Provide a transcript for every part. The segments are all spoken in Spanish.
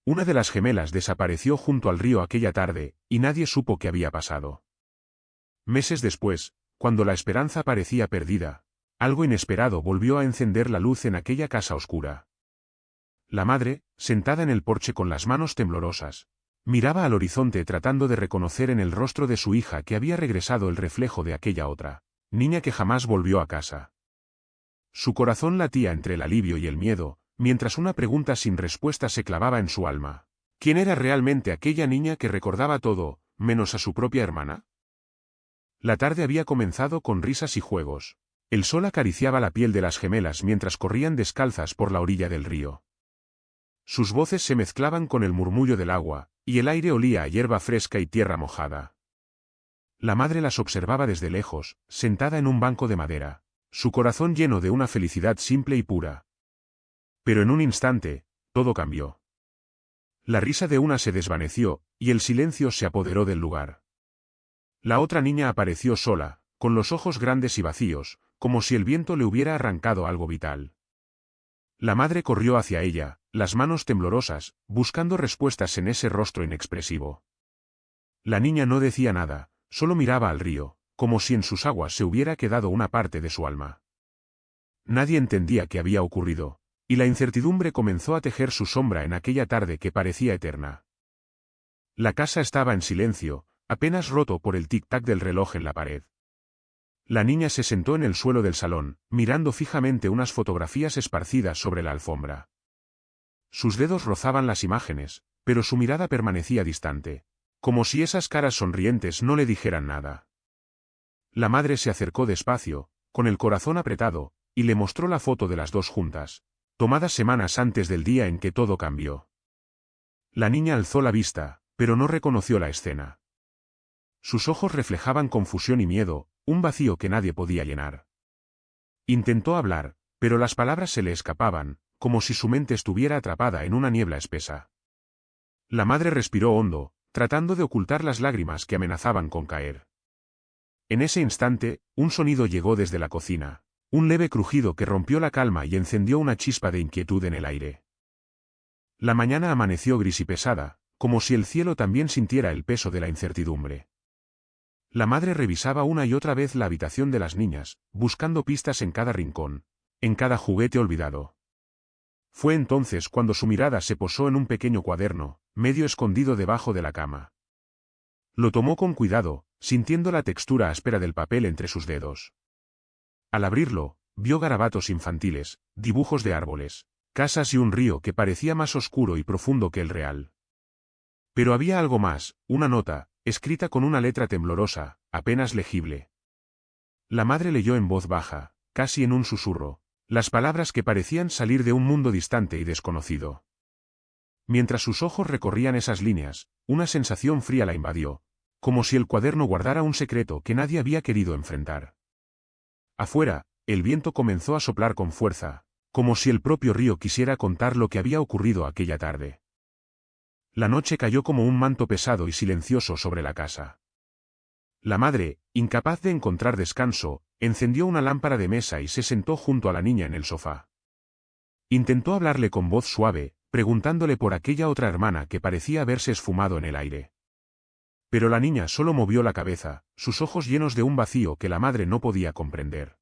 Una de las gemelas desapareció junto al río aquella tarde, y nadie supo qué había pasado. Meses después, cuando la esperanza parecía perdida, algo inesperado volvió a encender la luz en aquella casa oscura. La madre, sentada en el porche con las manos temblorosas, miraba al horizonte tratando de reconocer en el rostro de su hija que había regresado el reflejo de aquella otra niña que jamás volvió a casa. Su corazón latía entre el alivio y el miedo, mientras una pregunta sin respuesta se clavaba en su alma. ¿Quién era realmente aquella niña que recordaba todo, menos a su propia hermana? La tarde había comenzado con risas y juegos. El sol acariciaba la piel de las gemelas mientras corrían descalzas por la orilla del río. Sus voces se mezclaban con el murmullo del agua, y el aire olía a hierba fresca y tierra mojada. La madre las observaba desde lejos, sentada en un banco de madera, su corazón lleno de una felicidad simple y pura. Pero en un instante, todo cambió. La risa de una se desvaneció, y el silencio se apoderó del lugar. La otra niña apareció sola, con los ojos grandes y vacíos, como si el viento le hubiera arrancado algo vital. La madre corrió hacia ella, las manos temblorosas, buscando respuestas en ese rostro inexpresivo. La niña no decía nada, solo miraba al río, como si en sus aguas se hubiera quedado una parte de su alma. Nadie entendía qué había ocurrido, y la incertidumbre comenzó a tejer su sombra en aquella tarde que parecía eterna. La casa estaba en silencio, apenas roto por el tic-tac del reloj en la pared. La niña se sentó en el suelo del salón, mirando fijamente unas fotografías esparcidas sobre la alfombra. Sus dedos rozaban las imágenes, pero su mirada permanecía distante, como si esas caras sonrientes no le dijeran nada. La madre se acercó despacio, con el corazón apretado, y le mostró la foto de las dos juntas, tomadas semanas antes del día en que todo cambió. La niña alzó la vista, pero no reconoció la escena. Sus ojos reflejaban confusión y miedo, un vacío que nadie podía llenar. Intentó hablar, pero las palabras se le escapaban, como si su mente estuviera atrapada en una niebla espesa. La madre respiró hondo, tratando de ocultar las lágrimas que amenazaban con caer. En ese instante, un sonido llegó desde la cocina, un leve crujido que rompió la calma y encendió una chispa de inquietud en el aire. La mañana amaneció gris y pesada, como si el cielo también sintiera el peso de la incertidumbre. La madre revisaba una y otra vez la habitación de las niñas, buscando pistas en cada rincón, en cada juguete olvidado. Fue entonces cuando su mirada se posó en un pequeño cuaderno, medio escondido debajo de la cama. Lo tomó con cuidado, sintiendo la textura áspera del papel entre sus dedos. Al abrirlo, vio garabatos infantiles, dibujos de árboles, casas y un río que parecía más oscuro y profundo que el real. Pero había algo más, una nota, escrita con una letra temblorosa, apenas legible. La madre leyó en voz baja, casi en un susurro, las palabras que parecían salir de un mundo distante y desconocido. Mientras sus ojos recorrían esas líneas, una sensación fría la invadió, como si el cuaderno guardara un secreto que nadie había querido enfrentar. Afuera, el viento comenzó a soplar con fuerza, como si el propio río quisiera contar lo que había ocurrido aquella tarde. La noche cayó como un manto pesado y silencioso sobre la casa. La madre, incapaz de encontrar descanso, encendió una lámpara de mesa y se sentó junto a la niña en el sofá. Intentó hablarle con voz suave, preguntándole por aquella otra hermana que parecía haberse esfumado en el aire. Pero la niña solo movió la cabeza, sus ojos llenos de un vacío que la madre no podía comprender.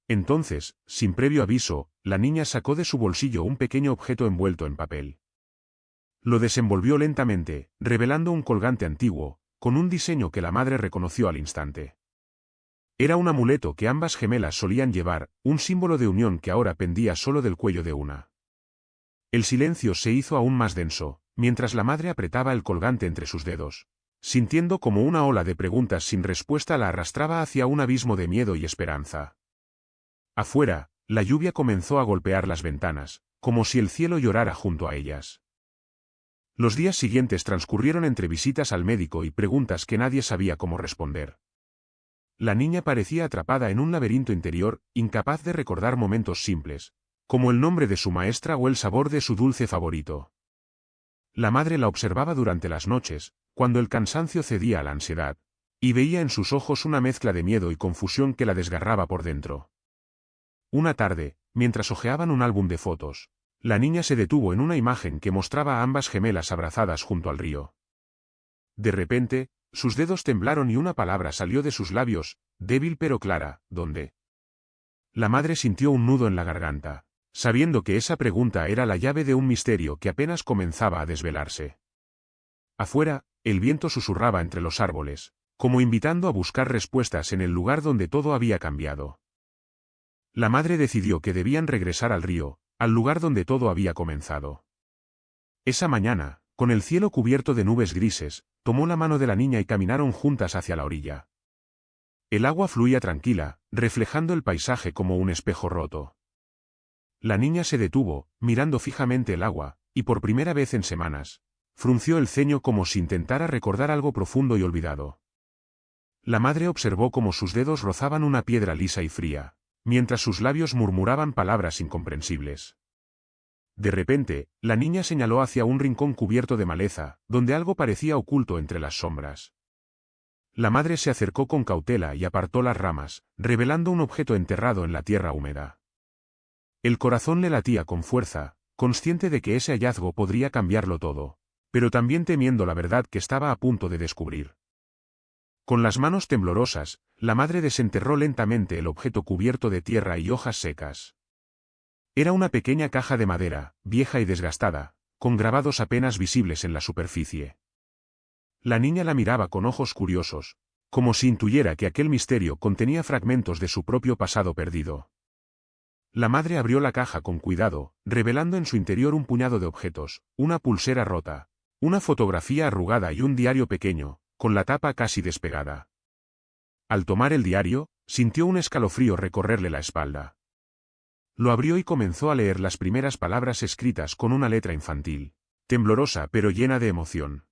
Entonces, sin previo aviso, la niña sacó de su bolsillo un pequeño objeto envuelto en papel. Lo desenvolvió lentamente, revelando un colgante antiguo, con un diseño que la madre reconoció al instante. Era un amuleto que ambas gemelas solían llevar, un símbolo de unión que ahora pendía solo del cuello de una. El silencio se hizo aún más denso, mientras la madre apretaba el colgante entre sus dedos, sintiendo como una ola de preguntas sin respuesta la arrastraba hacia un abismo de miedo y esperanza. Afuera, la lluvia comenzó a golpear las ventanas, como si el cielo llorara junto a ellas. Los días siguientes transcurrieron entre visitas al médico y preguntas que nadie sabía cómo responder. La niña parecía atrapada en un laberinto interior, incapaz de recordar momentos simples, como el nombre de su maestra o el sabor de su dulce favorito. La madre la observaba durante las noches, cuando el cansancio cedía a la ansiedad, y veía en sus ojos una mezcla de miedo y confusión que la desgarraba por dentro. Una tarde, mientras hojeaban un álbum de fotos, La niña se detuvo en una imagen que mostraba a ambas gemelas abrazadas junto al río. De repente, sus dedos temblaron y una palabra salió de sus labios, débil pero clara: ¿dónde? La madre sintió un nudo en la garganta, sabiendo que esa pregunta era la llave de un misterio que apenas comenzaba a desvelarse. Afuera, el viento susurraba entre los árboles, como invitando a buscar respuestas en el lugar donde todo había cambiado. La madre decidió que debían regresar al río, al lugar donde todo había comenzado. Esa mañana, con el cielo cubierto de nubes grises, tomó la mano de la niña y caminaron juntas hacia la orilla. El agua fluía tranquila, reflejando el paisaje como un espejo roto. La niña se detuvo, mirando fijamente el agua, y por primera vez en semanas, frunció el ceño como si intentara recordar algo profundo y olvidado. La madre observó cómo sus dedos rozaban una piedra lisa y fría, mientras sus labios murmuraban palabras incomprensibles. De repente, la niña señaló hacia un rincón cubierto de maleza, donde algo parecía oculto entre las sombras. La madre se acercó con cautela y apartó las ramas, revelando un objeto enterrado en la tierra húmeda. El corazón le latía con fuerza, consciente de que ese hallazgo podría cambiarlo todo, pero también temiendo la verdad que estaba a punto de descubrir. Con las manos temblorosas, la madre desenterró lentamente el objeto cubierto de tierra y hojas secas. Era una pequeña caja de madera, vieja y desgastada, con grabados apenas visibles en la superficie. La niña la miraba con ojos curiosos, como si intuyera que aquel misterio contenía fragmentos de su propio pasado perdido. La madre abrió la caja con cuidado, revelando en su interior un puñado de objetos: una pulsera rota, una fotografía arrugada y un diario pequeño, con la tapa casi despegada. Al tomar el diario, sintió un escalofrío recorrerle la espalda. Lo abrió y comenzó a leer las primeras palabras escritas con una letra infantil, temblorosa pero llena de emoción.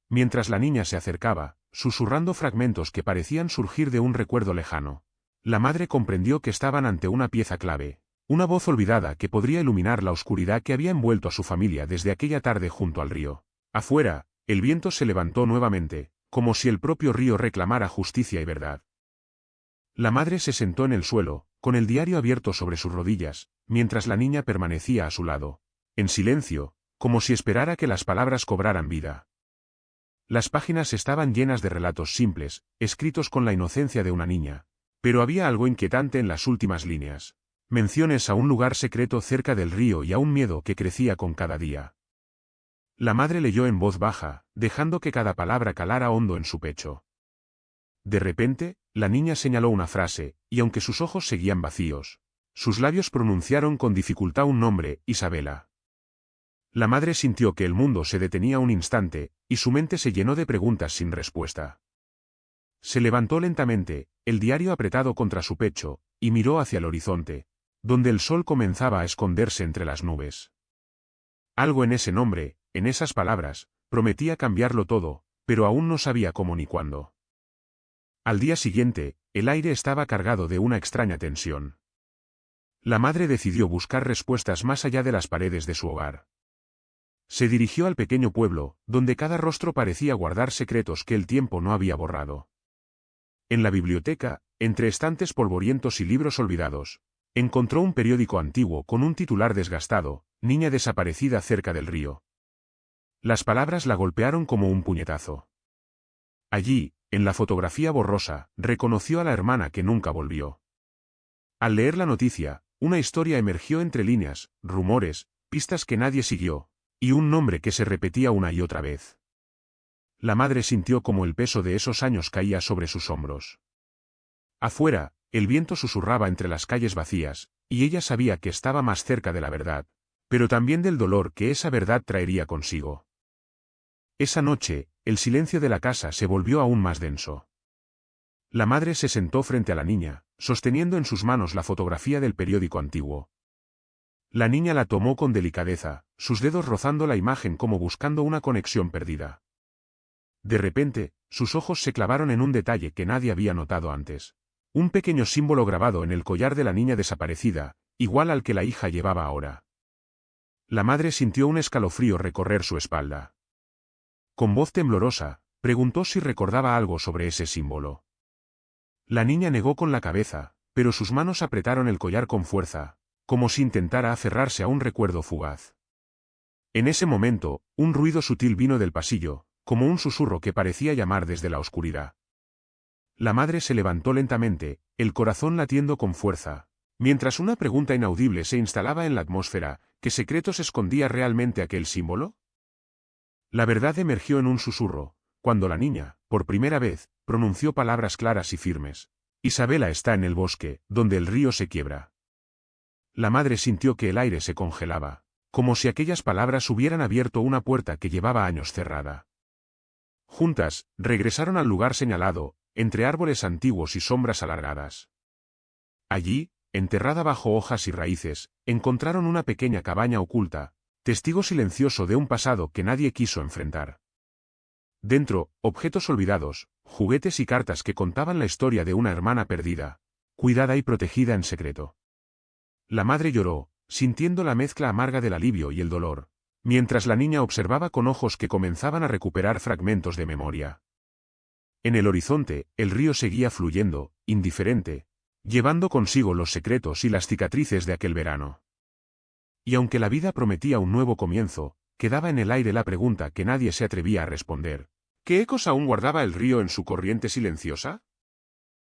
Mientras la niña se acercaba, susurrando fragmentos que parecían surgir de un recuerdo lejano, la madre comprendió que estaban ante una pieza clave, una voz olvidada que podría iluminar la oscuridad que había envuelto a su familia desde aquella tarde junto al río. Afuera, el viento se levantó nuevamente, como si el propio río reclamara justicia y verdad. La madre se sentó en el suelo, con el diario abierto sobre sus rodillas, mientras la niña permanecía a su lado, en silencio, como si esperara que las palabras cobraran vida. Las páginas estaban llenas de relatos simples, escritos con la inocencia de una niña, pero había algo inquietante en las últimas líneas: menciones a un lugar secreto cerca del río y a un miedo que crecía con cada día. La madre leyó en voz baja, dejando que cada palabra calara hondo en su pecho. De repente, la niña señaló una frase, y aunque sus ojos seguían vacíos, sus labios pronunciaron con dificultad un nombre: Isabela. La madre sintió que el mundo se detenía un instante, y su mente se llenó de preguntas sin respuesta. Se levantó lentamente, el diario apretado contra su pecho, y miró hacia el horizonte, donde el sol comenzaba a esconderse entre las nubes. Algo en ese nombre, en esas palabras, prometía cambiarlo todo, pero aún no sabía cómo ni cuándo. Al día siguiente, el aire estaba cargado de una extraña tensión. La madre decidió buscar respuestas más allá de las paredes de su hogar. Se dirigió al pequeño pueblo, donde cada rostro parecía guardar secretos que el tiempo no había borrado. En la biblioteca, entre estantes polvorientos y libros olvidados, encontró un periódico antiguo con un titular desgastado: niña desaparecida cerca del río. Las palabras la golpearon como un puñetazo. Allí, en la fotografía borrosa, reconoció a la hermana que nunca volvió. Al leer la noticia, una historia emergió entre líneas, rumores, pistas que nadie siguió, y un nombre que se repetía una y otra vez. La madre sintió como el peso de esos años caía sobre sus hombros. Afuera, el viento susurraba entre las calles vacías, y ella sabía que estaba más cerca de la verdad, pero también del dolor que esa verdad traería consigo. Esa noche, el silencio de la casa se volvió aún más denso. La madre se sentó frente a la niña, sosteniendo en sus manos la fotografía del periódico antiguo. La niña la tomó con delicadeza, sus dedos rozando la imagen como buscando una conexión perdida. De repente, sus ojos se clavaron en un detalle que nadie había notado antes: un pequeño símbolo grabado en el collar de la niña desaparecida, igual al que la hija llevaba ahora. La madre sintió un escalofrío recorrer su espalda. Con voz temblorosa, preguntó si recordaba algo sobre ese símbolo. La niña negó con la cabeza, pero sus manos apretaron el collar con fuerza, como si intentara aferrarse a un recuerdo fugaz. En ese momento, un ruido sutil vino del pasillo, como un susurro que parecía llamar desde la oscuridad. La madre se levantó lentamente, el corazón latiendo con fuerza, mientras una pregunta inaudible se instalaba en la atmósfera: ¿qué secretos escondía realmente aquel símbolo? La verdad emergió en un susurro, cuando la niña, por primera vez, pronunció palabras claras y firmes. Isabela está en el bosque, donde el río se quiebra. La madre sintió que el aire se congelaba, como si aquellas palabras hubieran abierto una puerta que llevaba años cerrada. Juntas, regresaron al lugar señalado, entre árboles antiguos y sombras alargadas. Allí, enterrada bajo hojas y raíces, encontraron una pequeña cabaña oculta, testigo silencioso de un pasado que nadie quiso enfrentar. Dentro, objetos olvidados, juguetes y cartas que contaban la historia de una hermana perdida, cuidada y protegida en secreto. La madre lloró, sintiendo la mezcla amarga del alivio y el dolor, mientras la niña observaba con ojos que comenzaban a recuperar fragmentos de memoria. En el horizonte, el río seguía fluyendo, indiferente, llevando consigo los secretos y las cicatrices de aquel verano. Y aunque la vida prometía un nuevo comienzo, quedaba en el aire la pregunta que nadie se atrevía a responder: ¿qué ecos aún guardaba el río en su corriente silenciosa?